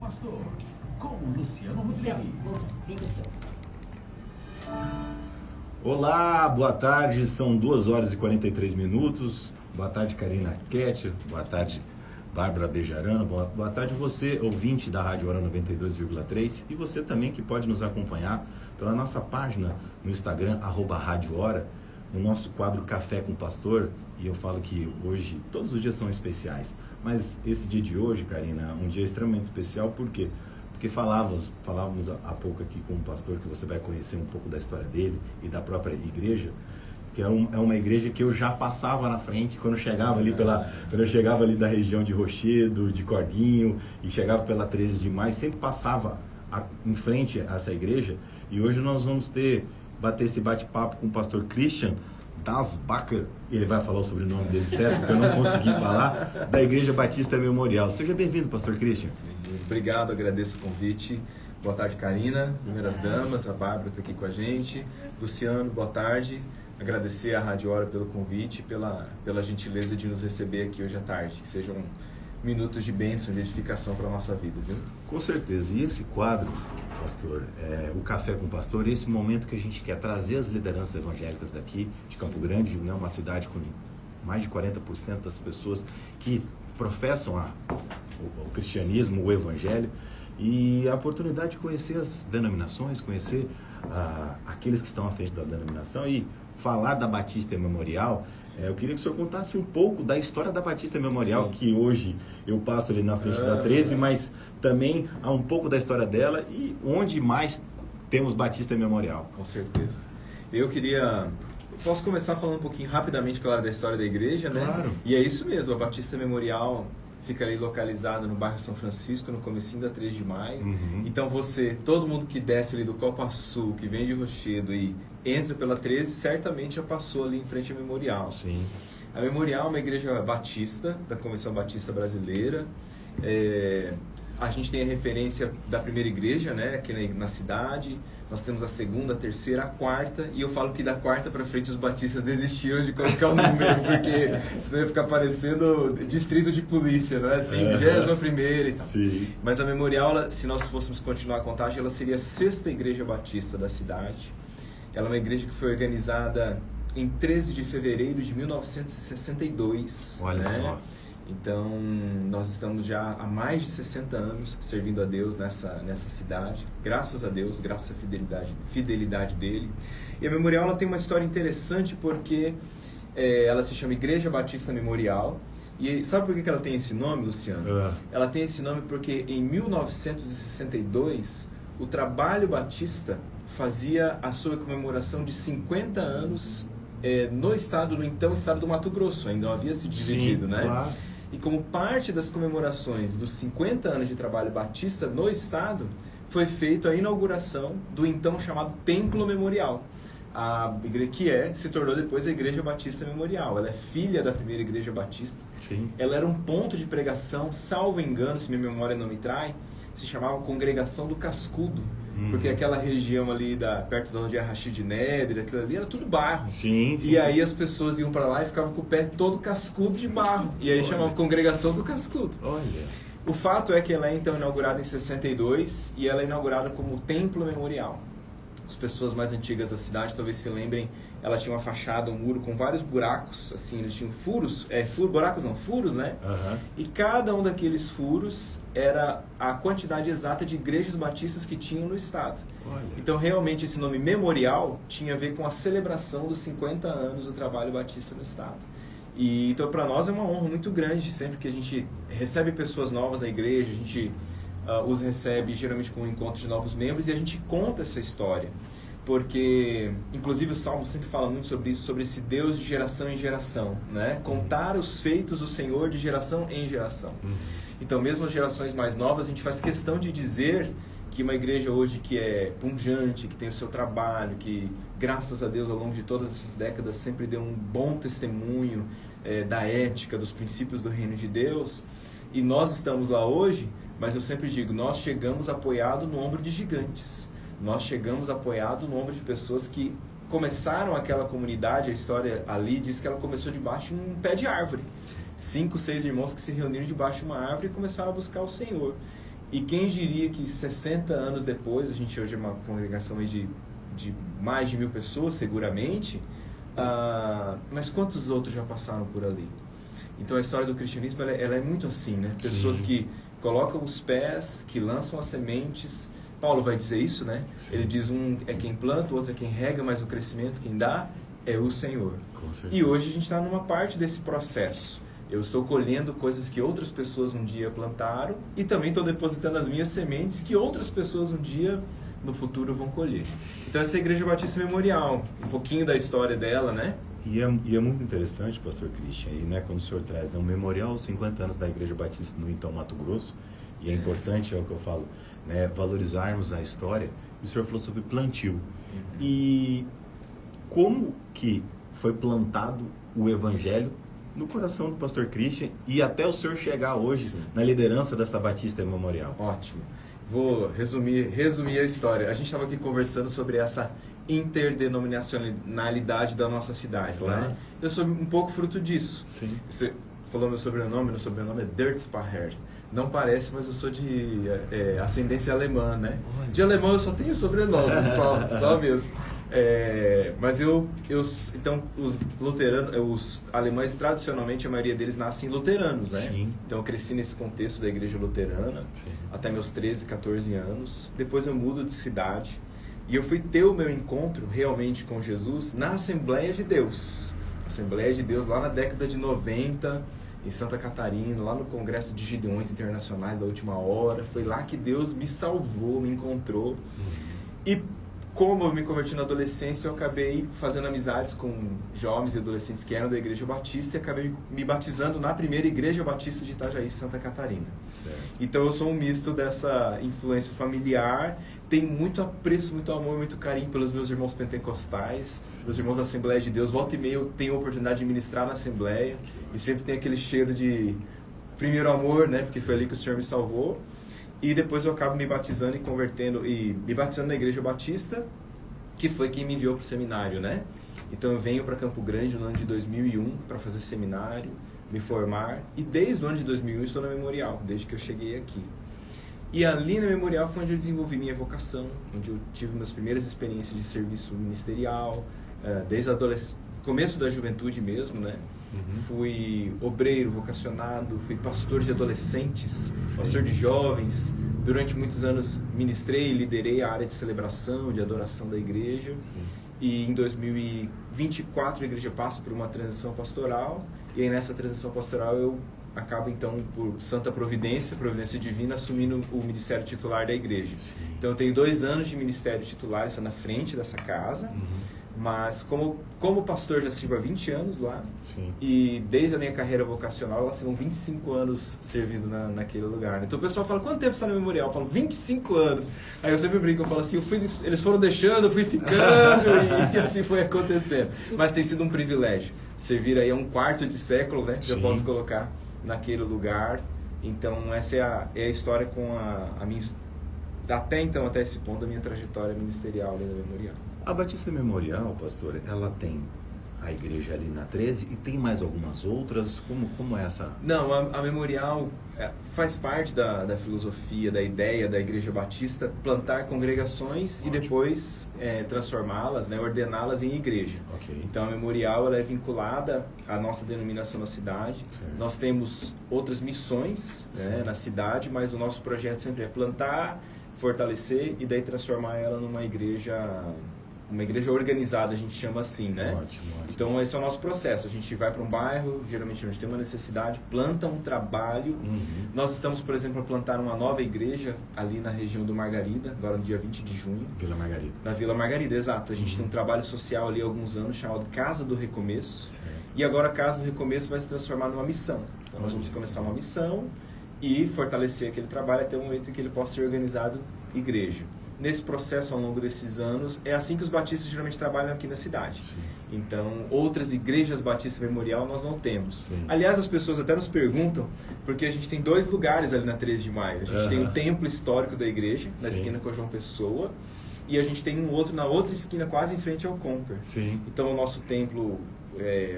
Pastor, com Luciano Rodrigues. Olá, boa tarde, são 2 horas e 43 minutos. Boa tarde, Karina Ketcher. Boa tarde, Bárbara Bejarano. Boa tarde você, ouvinte da Rádio Hora 92,3, e você também que pode nos acompanhar pela nossa página no Instagram, @Rádio Hora, no nosso quadro Café com o Pastor. E eu falo que hoje, todos os dias são especiais, mas esse dia de hoje, Karina, é um dia extremamente especial. Por quê? Porque falávamos há pouco aqui com o pastor, que você vai conhecer um pouco da história dele e da própria igreja, que é uma igreja que eu já passava na frente quando eu chegava ali da região de Rochedo, de Corguinho, e chegava pela 13 de Maio, sempre passava em frente a essa igreja. E hoje nós vamos bater esse bate-papo com o pastor Christian Dasbacher, ele vai falar o sobrenome dele certo, porque eu não consegui falar, da Igreja Batista Memorial. Seja bem-vindo, pastor Christian. Obrigado, agradeço o convite. Boa tarde, Karina, primeiras damas, a Bárbara está aqui com a gente. Luciano, boa tarde. Agradecer à Rádio Hora pelo convite, pela gentileza de nos receber aqui hoje à tarde. Que sejam minutos de bênção, de edificação para a nossa vida, viu? Com certeza. E esse quadro, pastor, o Café com o Pastor, esse momento que a gente quer trazer as lideranças evangélicas daqui de Campo Grande, né, uma cidade com mais de 40% das pessoas que professam o cristianismo, o evangelho, e a oportunidade de conhecer as denominações, conhecer aqueles que estão à frente da denominação e falar da Batista Memorial. Eu queria que o senhor contasse um pouco da história da Batista Memorial. Sim. Que hoje eu passo ali na frente da 13, mas também há um pouco da história dela e onde mais temos Batista Memorial. Com certeza. Posso começar falando um pouquinho rapidamente, claro, da história da igreja, né? Claro. E é isso mesmo, a Batista Memorial fica ali localizada no bairro São Francisco, no comecinho da 3 de Maio. Uhum. Então todo mundo que desce ali do Copa Sul, que vem de Rochedo e entra pela 13, certamente já passou ali em frente ao Memorial. Sim. A Memorial é uma igreja batista, da Convenção Batista Brasileira. A gente tem a referência da primeira igreja, né, aqui na cidade. Nós temos a segunda, a terceira, a quarta, e eu falo que da quarta para frente os batistas desistiram de colocar o número, porque senão ia ficar parecendo distrito de polícia, não é assim? 21ª e tal. Sim. Mas a Memorial, se nós fôssemos continuar a contagem, ela seria a 6ª igreja batista da cidade. Ela é uma igreja que foi organizada em 13 de fevereiro de 1962. Olha, né? Só. Então, nós estamos já há mais de 60 anos servindo a Deus nessa cidade. Graças a Deus, graças à fidelidade dele. E a Memorial ela tem uma história interessante porque ela se chama Igreja Batista Memorial. E sabe por que ela tem esse nome, Luciano? Ela tem esse nome porque em 1962, o Trabalho Batista fazia a sua comemoração de 50 anos no então estado do Mato Grosso. Ainda não havia se dividido. Sim, né? Claro. E como parte das comemorações dos 50 anos de trabalho batista no estado, foi feita a inauguração do então chamado Templo Memorial, a igreja que se tornou depois a Igreja Batista Memorial. Ela é filha da primeira Igreja Batista. Sim. Ela era um ponto de pregação, salvo engano, se minha memória não me trai, se chamava Congregação do Cascudo. Porque aquela região ali perto de onde é Rachid Nedre, aquilo ali era tudo barro. Sim. E aí as pessoas iam para lá e ficavam com o pé todo cascudo de barro. E aí chamavam Congregação do Cascudo. Olha. O fato é que ela é então inaugurada em 62 e ela é inaugurada como Templo Memorial. As pessoas mais antigas da cidade talvez se lembrem, ela tinha uma fachada, um muro com vários buracos, assim, eles tinham furos, furos, né? Uhum. E cada um daqueles furos era a quantidade exata de igrejas batistas que tinham no estado. Olha. Então, realmente, esse nome Memorial tinha a ver com a celebração dos 50 anos do trabalho batista no estado. E, então, para nós é uma honra muito grande, sempre que a gente recebe pessoas novas na igreja, a gente os recebe geralmente com o encontro de novos membros e a gente conta essa história. Porque, inclusive, o Salmo sempre fala muito sobre isso, sobre esse Deus de geração em geração, né? Contar os feitos do Senhor de geração em geração. Então, mesmo as gerações mais novas, a gente faz questão de dizer que uma igreja hoje que é pujante, que tem o seu trabalho, que, graças a Deus, ao longo de todas essas décadas, sempre deu um bom testemunho da ética, dos princípios do reino de Deus, e nós estamos lá hoje, mas eu sempre digo, nós chegamos apoiado no ombro de gigantes. Nós chegamos apoiado no ombro de pessoas que começaram aquela comunidade. A história ali diz que ela começou debaixo de um pé de árvore. 5, 6 irmãos que se reuniram debaixo de uma árvore e começaram a buscar o Senhor. E quem diria que 60 anos depois, a gente hoje é uma congregação aí de mais de 1.000 pessoas, seguramente, mas quantos outros já passaram por ali? Então a história do cristianismo ela é muito assim, né? Pessoas que colocam os pés, que lançam as sementes. Paulo vai dizer isso, né? Sim. Ele diz, um é quem planta, o outro é quem rega, mas o crescimento quem dá é o Senhor. E hoje a gente está numa parte desse processo. Eu estou colhendo coisas que outras pessoas um dia plantaram e também estou depositando as minhas sementes que outras pessoas um dia no futuro vão colher. Então essa é a Igreja Batista Memorial, um pouquinho da história dela, né? E é muito interessante, pastor Christian, aí, né, quando o senhor traz, né, um memorial aos 50 anos da Igreja Batista no então Mato Grosso, e é importante, é o que eu falo, né, valorizarmos a história. O senhor falou sobre plantio. E como que foi plantado o evangelho no coração do pastor Christian e até o senhor chegar hoje na liderança dessa Batista Memorial? Ótimo. Vou resumir a história. A gente estava aqui conversando sobre essa interdenominacionalidade da nossa cidade, né? Eu sou um pouco fruto disso. Sim. Você falou meu sobrenome é Dirtspacher. Não parece, mas eu sou de ascendência alemã, né? Olha. De alemão eu só tenho sobrenome, só mesmo. Mas então os luteranos, os alemães tradicionalmente a maioria deles nascem luteranos, né? Sim. Então eu cresci nesse contexto da igreja luterana. Sim. Até meus 13, 14 anos. Depois eu mudo de cidade e eu fui ter o meu encontro realmente com Jesus na Assembleia de Deus. Assembleia de Deus lá na década de 90, em Santa Catarina, lá no Congresso de Gideões Internacionais da Última Hora. Foi lá que Deus me salvou, me encontrou. E como eu me converti na adolescência, eu acabei fazendo amizades com jovens e adolescentes que eram da Igreja Batista e acabei me batizando na primeira Igreja Batista de Itajaí, Santa Catarina. Certo. Então eu sou um misto dessa influência familiar, tenho muito apreço, muito amor, muito carinho pelos meus irmãos pentecostais, meus irmãos da Assembleia de Deus. Volta e meia eu tenho a oportunidade de ministrar na Assembleia e sempre tem aquele cheiro de primeiro amor, né? Porque foi ali que o Senhor me salvou. E depois eu acabo me batizando e convertendo, e me batizando na Igreja Batista, que foi quem me enviou para o seminário, né? Então eu venho para Campo Grande no ano de 2001 para fazer seminário, me formar, e desde o ano de 2001 estou na Memorial, desde que eu cheguei aqui. E ali na Memorial foi onde eu desenvolvi minha vocação, onde eu tive minhas primeiras experiências de serviço ministerial, desde o começo da juventude mesmo, né? Fui obreiro vocacionado, fui pastor de adolescentes, pastor de jovens. Durante muitos anos ministrei e liderei a área de celebração, de adoração da igreja. E em 2024 a igreja passa por uma transição pastoral. E aí nessa transição pastoral eu acabo então, por santa providência divina, assumindo o ministério titular da igreja. Então eu tenho 2 anos de ministério titular, está na frente dessa casa. Mas como pastor já sirvo há 20 anos lá. Sim. E desde a minha carreira vocacional, lá são 25 anos servindo naquele lugar. Então o pessoal fala, quanto tempo você está no Memorial? Eu falo, 25 anos. Aí eu sempre brinco, eu falo assim, eles foram deixando, eu fui ficando e assim foi acontecendo. Mas tem sido um privilégio servir aí há 1/4 de século, né? Que eu posso colocar naquele lugar. Então essa é a história com a minha... Até esse ponto, da minha trajetória ministerial ali na Memorial. A Batista Memorial, pastor, ela tem a igreja ali na 13 e tem mais algumas outras? Como é essa? Não, a Memorial faz parte da filosofia, da ideia da Igreja Batista, plantar congregações. Ótimo. E depois transformá-las, né, ordená-las em igreja. Okay. Então a Memorial ela é vinculada à nossa denominação na cidade. Certo. Nós temos outras missões, né, na cidade, mas o nosso projeto sempre é plantar, fortalecer e daí transformar ela numa igreja... Uma igreja organizada, a gente chama assim, né? Ótimo. Então, esse é o nosso processo. A gente vai para um bairro, geralmente onde tem uma necessidade, planta um trabalho. Nós estamos, por exemplo, a plantar uma nova igreja ali na região do Margarida, agora no dia 20 de junho. Vila Margarida. Na Vila Margarida, exato. A gente tem um trabalho social ali há alguns anos chamado Casa do Recomeço. Certo. E agora a Casa do Recomeço vai se transformar numa missão. Então, nós vamos começar uma missão e fortalecer aquele trabalho até o momento em que ele possa ser organizado igreja. Nesse processo, ao longo desses anos, é assim que os batistas geralmente trabalham aqui na cidade. Sim. Então, outras igrejas batistas Memorial nós não temos. Sim. Aliás, as pessoas até nos perguntam, porque a gente tem 2 lugares ali na 13 de maio. A gente tem o templo histórico da igreja, na esquina com a João Pessoa, e a gente tem um outro na outra esquina, quase em frente ao Comper. Sim. Então, o nosso templo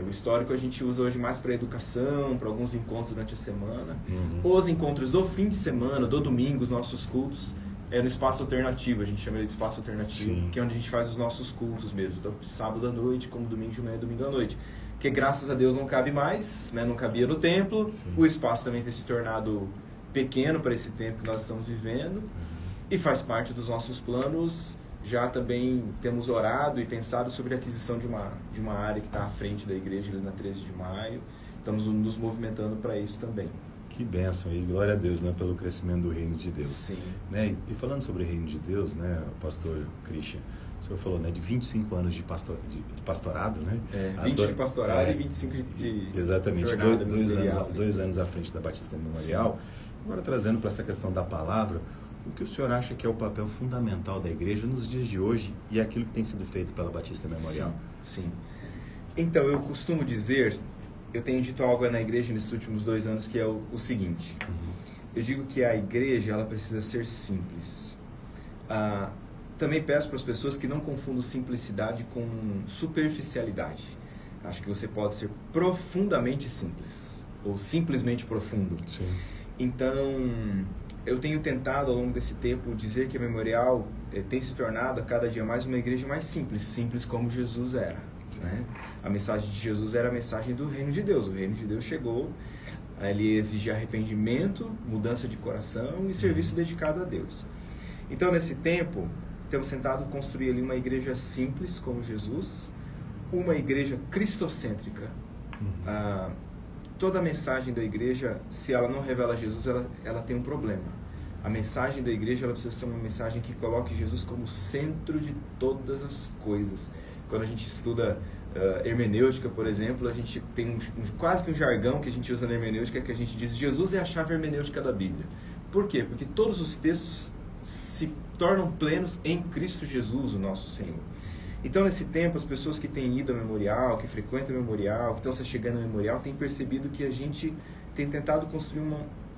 O histórico a gente usa hoje mais para educação, para alguns encontros durante a semana. Uhum. Os encontros do fim de semana, do domingo, os nossos cultos, no espaço alternativo, a gente chama ele de espaço alternativo, Sim. que é onde a gente faz os nossos cultos mesmo, tanto sábado à noite, como domingo de manhã e domingo à noite. Que graças a Deus não cabe mais, né? Não cabia no templo, Sim. o espaço também tem se tornado pequeno para esse tempo que nós estamos vivendo, e faz parte dos nossos planos. Já também temos orado e pensado sobre a aquisição de uma área que está à frente da igreja, ali na 13 de maio. Estamos nos movimentando para isso também. Que bênção aí, glória a Deus, né, pelo crescimento do reino de Deus. Sim. Né? E falando sobre o reino de Deus, né, pastor Christian, o senhor falou, né, de 25 anos de pastorado, né? 20 de pastorado e 25 de exatamente, jornada dois ministerial. dois anos à frente da Batista Memorial. Sim. Agora, trazendo para essa questão da palavra, o que o senhor acha que é o papel fundamental da igreja nos dias de hoje e aquilo que tem sido feito pela Batista Memorial? Sim. Então, eu costumo dizer, eu tenho dito algo na igreja nesses últimos 2 anos, que é o seguinte. Eu digo que a igreja, ela precisa ser simples. Também peço para as pessoas que não confundam simplicidade com superficialidade. Acho que você pode ser profundamente simples, ou simplesmente profundo. Sim. Então, eu tenho tentado ao longo desse tempo dizer que a Memorial tem se tornado a cada dia mais uma igreja mais simples, simples como Jesus era. Né? A mensagem de Jesus era a mensagem do reino de Deus. O reino de Deus chegou, ele exigia arrependimento, mudança de coração e serviço dedicado a Deus. Então, nesse tempo, temos tentado construir ali uma igreja simples como Jesus, uma igreja cristocêntrica. Toda a mensagem da igreja, se ela não revela Jesus, ela tem um problema. A mensagem da igreja, ela precisa ser uma mensagem que coloque Jesus como centro de todas as coisas. Quando a gente estuda hermenêutica, por exemplo, a gente tem quase que um jargão que a gente usa na hermenêutica, que a gente diz: Jesus é a chave hermenêutica da Bíblia. Por quê? Porque todos os textos se tornam plenos em Cristo Jesus, o nosso Senhor. Então, nesse tempo, as pessoas que têm ido ao Memorial, que frequentam o Memorial, que estão se chegando ao Memorial, têm percebido que a gente tem tentado construir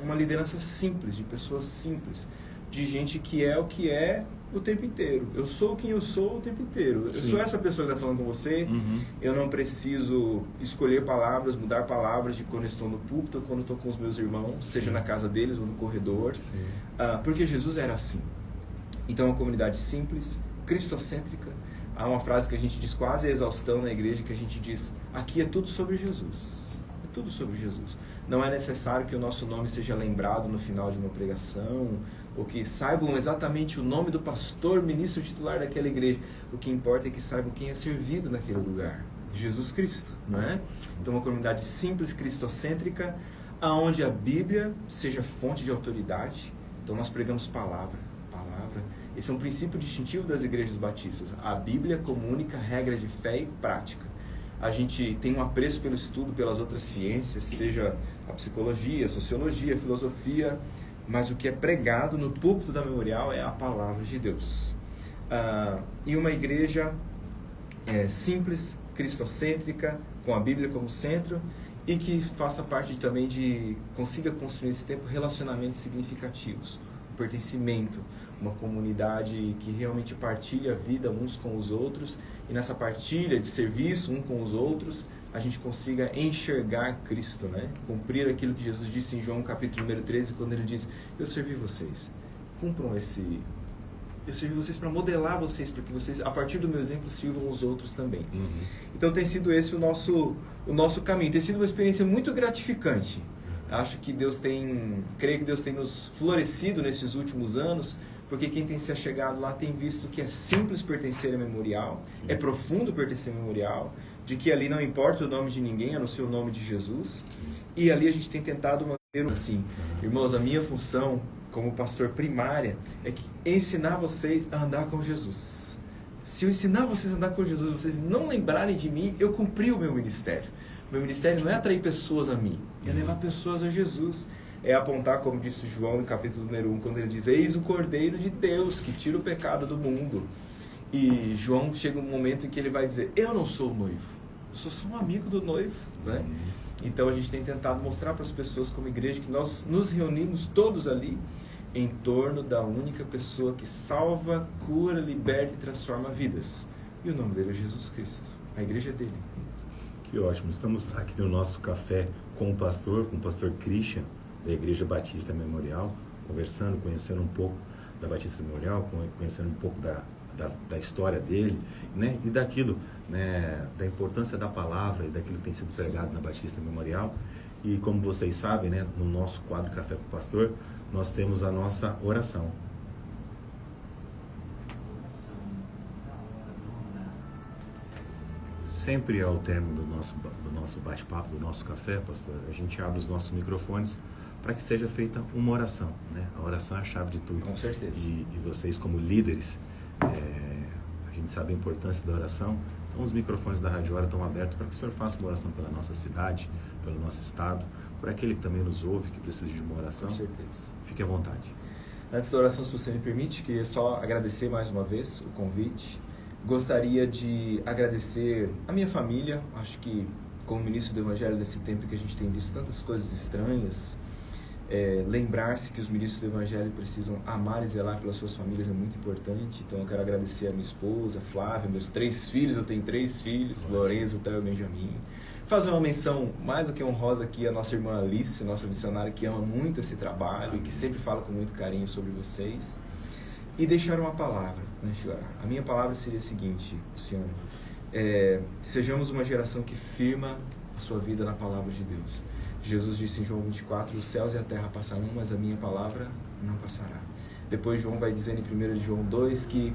uma liderança simples, de pessoas simples, de gente que é o que é o tempo inteiro. Eu sou quem eu sou o tempo inteiro. Sim. Eu sou essa pessoa que está falando com você. Eu não preciso escolher palavras, mudar palavras de quando eu estou no púlpito ou quando eu estou com os meus irmãos, seja na casa deles ou no corredor, porque Jesus era assim. Então, é uma comunidade simples, cristocêntrica. Há uma frase que a gente diz quase a exaustão na igreja, que a gente diz: aqui é tudo sobre Jesus. É tudo sobre Jesus. Não é necessário que o nosso nome seja lembrado no final de uma pregação, ou que saibam exatamente o nome do pastor, ministro titular daquela igreja. O que importa é que saibam quem é servido naquele lugar. Jesus Cristo, não é? Então, uma comunidade simples, cristocêntrica, aonde a Bíblia seja fonte de autoridade. Então, nós pregamos palavra. Esse é um princípio distintivo das igrejas batistas. A Bíblia como única regra de fé e prática. A gente tem um apreço pelo estudo pelas outras ciências, seja a psicologia, a sociologia, a filosofia, mas o que é pregado no púlpito da Memorial é a palavra de Deus. E uma igreja simples, cristocêntrica, com a Bíblia como centro, e que faça parte também consiga construir nesse tempo relacionamentos significativos, pertencimento, uma comunidade que realmente partilha a vida uns com os outros, e nessa partilha de serviço um com os outros, a gente consiga enxergar Cristo, né? Cumprir aquilo que Jesus disse em João capítulo número 13, quando ele diz: eu servi vocês, eu servi vocês para modelar vocês, para que vocês, a partir do meu exemplo, sirvam os outros também. Então tem sido esse o nosso caminho, tem sido uma experiência muito gratificante. Acho que creio que Deus tem nos florescido nesses últimos anos, porque quem tem se achegado lá tem visto que é simples pertencer a Memorial, é profundo pertencer a Memorial, de que ali não importa o nome de ninguém, a não ser o nome de Jesus, e ali a gente tem tentado manter assim. Irmãos, a minha função como pastor primária é ensinar vocês a andar com Jesus. Se eu ensinar vocês a andar com Jesus, vocês não lembrarem de mim, eu cumpri o meu ministério. Meu ministério não é atrair pessoas a mim, é levar pessoas a Jesus. É apontar, como disse João no capítulo número 1, quando ele diz: eis o Cordeiro de Deus que tira o pecado do mundo. E João chega um momento em que ele vai dizer: eu não sou o noivo, eu sou só um amigo do noivo, né? Então a gente tem tentado mostrar para as pessoas como igreja que nós nos reunimos todos ali em torno da única pessoa que salva, cura, liberta e transforma vidas. E o nome dele é Jesus Cristo. A igreja é dele. Que ótimo. Estamos aqui no nosso café com o pastor Christian, da Igreja Batista Memorial, conversando, conhecendo um pouco da Batista Memorial, conhecendo um pouco da história dele, né? E daquilo, né? Da importância da palavra e daquilo que tem sido pregado na Batista Memorial. E como vocês sabem, né? No nosso quadro Café com o Pastor, nós temos a nossa oração. Sempre ao término do nosso bate-papo, do nosso café, pastor, a gente abre os nossos microfones para que seja feita uma oração, né? A oração é a chave de tudo. Com certeza. E vocês, como líderes, a gente sabe a importância da oração. Então, os microfones da Rádio Hora estão abertos para que o senhor faça uma oração pela nossa cidade, pelo nosso estado, por aquele que também nos ouve, que precisa de uma oração. Com certeza. Fique à vontade. Antes da oração, se você me permite, queria só agradecer mais uma vez o convite. Gostaria de agradecer a minha família. Acho que, como ministro do Evangelho, nesse tempo que a gente tem visto tantas coisas estranhas, lembrar-se que os ministros do Evangelho precisam amar e zelar pelas suas famílias é muito importante. Então eu quero agradecer a minha esposa, Flávia, meus 3 filhos, eu tenho 3 filhos, Lorenzo, Theo e Benjamin. Fazer uma menção mais do que honrosa aqui à nossa irmã Alice, nossa missionária, que ama muito esse trabalho e que sempre fala com muito carinho sobre vocês. E deixar uma palavra antes de orar. A minha palavra seria a seguinte, Luciano: sejamos uma geração que firma a sua vida na palavra de Deus. Jesus disse em João 24, os céus e a terra passarão, mas a minha palavra não passará. Depois João vai dizer em 1 João 2 que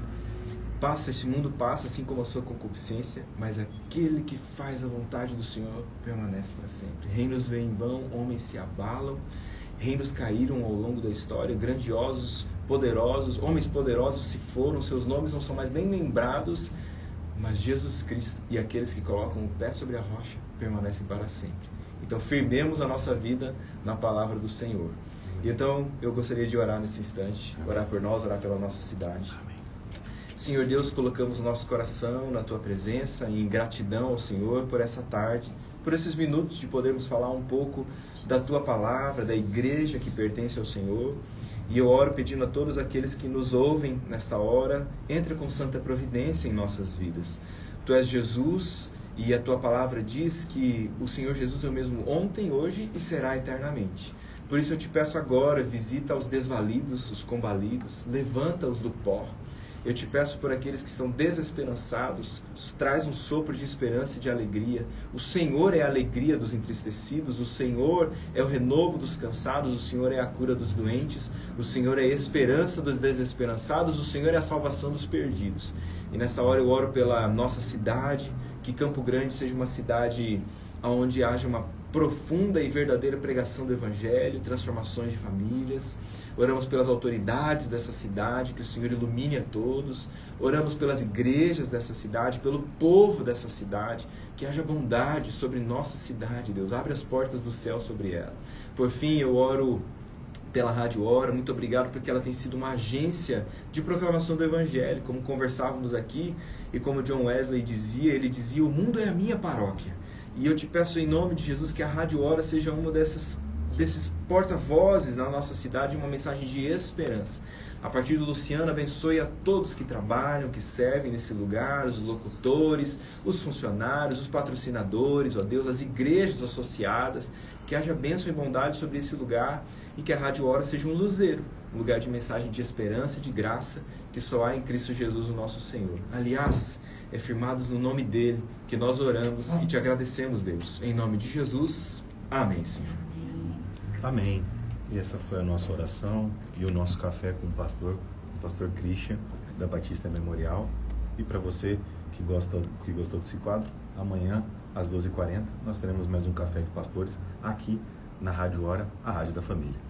esse mundo passa, assim como a sua concupiscência, mas aquele que faz a vontade do Senhor permanece para sempre. Reinos vêm em vão, homens se abalam, reinos caíram ao longo da história, grandiosos, poderosos, homens poderosos se foram, seus nomes não são mais nem lembrados, mas Jesus Cristo e aqueles que colocam o pé sobre a rocha permanecem para sempre. Então firmemos a nossa vida na palavra do Senhor. E então eu gostaria de orar nesse instante, orar por nós, orar pela nossa cidade. Senhor Deus, colocamos o nosso coração na Tua presença, em gratidão ao Senhor por essa tarde, por esses minutos de podermos falar um pouco da Tua palavra, da igreja que pertence ao Senhor. E eu oro pedindo a todos aqueles que nos ouvem nesta hora, entre com santa providência em nossas vidas. Tu és Jesus e a Tua palavra diz que o Senhor Jesus é o mesmo ontem, hoje e será eternamente. Por isso eu te peço agora, visita os desvalidos, os combalidos, levanta-os do pó. Eu te peço por aqueles que estão desesperançados, traz um sopro de esperança e de alegria. O Senhor é a alegria dos entristecidos, o Senhor é o renovo dos cansados, o Senhor é a cura dos doentes, o Senhor é a esperança dos desesperançados, o Senhor é a salvação dos perdidos. E nessa hora eu oro pela nossa cidade, que Campo Grande seja uma cidade onde haja uma profunda e verdadeira pregação do Evangelho, transformações de famílias. Oramos pelas autoridades dessa cidade, que o Senhor ilumine a todos. Oramos pelas igrejas dessa cidade, pelo povo dessa cidade, que haja bondade sobre nossa cidade, Deus. Abre as portas do céu sobre ela. Por fim, eu oro pela Rádio Hora, muito obrigado porque ela tem sido uma agência de proclamação do Evangelho, como conversávamos aqui, e como John Wesley dizia, ele dizia, o mundo é a minha paróquia. E eu te peço em nome de Jesus que a Rádio Hora seja uma desses porta-vozes na nossa cidade, uma mensagem de esperança. A partir do Luciano, abençoe a todos que trabalham, que servem nesse lugar, os locutores, os funcionários, os patrocinadores, ó Deus, as igrejas associadas, que haja bênção e bondade sobre esse lugar e que a Rádio Hora seja um luzeiro, um lugar de mensagem de esperança e de graça que só há em Cristo Jesus, o nosso Senhor. Aliás, é firmados no nome dele que nós oramos e te agradecemos, Deus. Em nome de Jesus, amém, Senhor. Amém. E essa foi a nossa oração e o nosso café com o pastor Christian, da Batista Memorial. E para você que gostou desse quadro, amanhã, às 12h40, nós teremos mais um Café com Pastores aqui na Rádio Hora, a Rádio da Família.